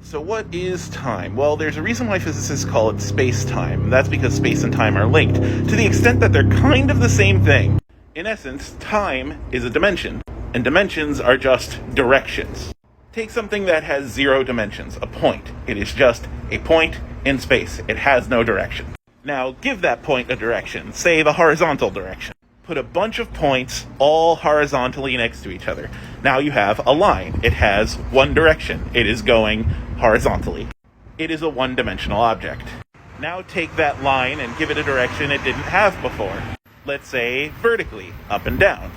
So what is time? Well, there's a reason why physicists call it space-time, and that's because space and time are linked, to the extent that they're kind of the same thing. In essence, time is a dimension, and dimensions are just directions. Take something that has 0 dimensions, a point. It is just a point in space. It has no direction. Now, give that point a direction, say the horizontal direction. Put a bunch of points all horizontally next to each other. Now you have a line. It has one direction. It is going horizontally. It is a one-dimensional object. Now take that line and give it a direction it didn't have before. Let's say vertically, up and down.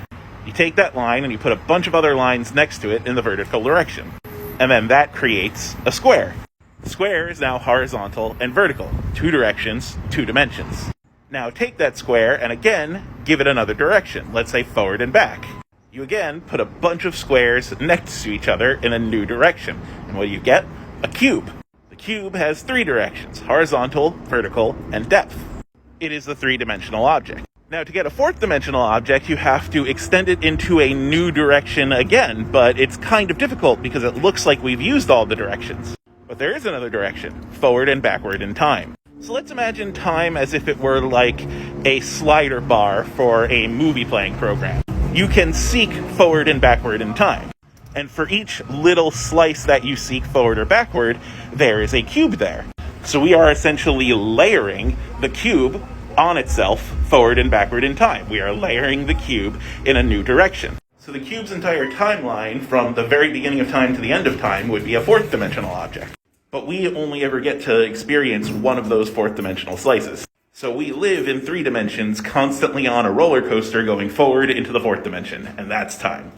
You take that line and you put a bunch of other lines next to it in the vertical direction. And then that creates a square. The square is now horizontal and vertical. 2 directions, 2 dimensions. Now take that square and again, give it another direction. Let's say forward and back. You again put a bunch of squares next to each other in a new direction. And what do you get? A cube. The cube has 3 directions, horizontal, vertical, and depth. It is a 3-dimensional object. Now to get a 4th-dimensional object, you have to extend it into a new direction again, but it's kind of difficult because it looks like we've used all the directions. But there is another direction, forward and backward in time. So let's imagine time as if it were like a slider bar for a movie playing program. You can seek forward and backward in time. And for each little slice that you seek forward or backward, there is a cube there. So we are essentially layering the cube on itself forward and backward in time. We are layering the cube in a new direction. So the cube's entire timeline from the very beginning of time to the end of time would be a 4th-dimensional object. But we only ever get to experience one of those 4th-dimensional slices. So we live in 3 dimensions, constantly on a roller coaster going forward into the 4th dimension, and that's time.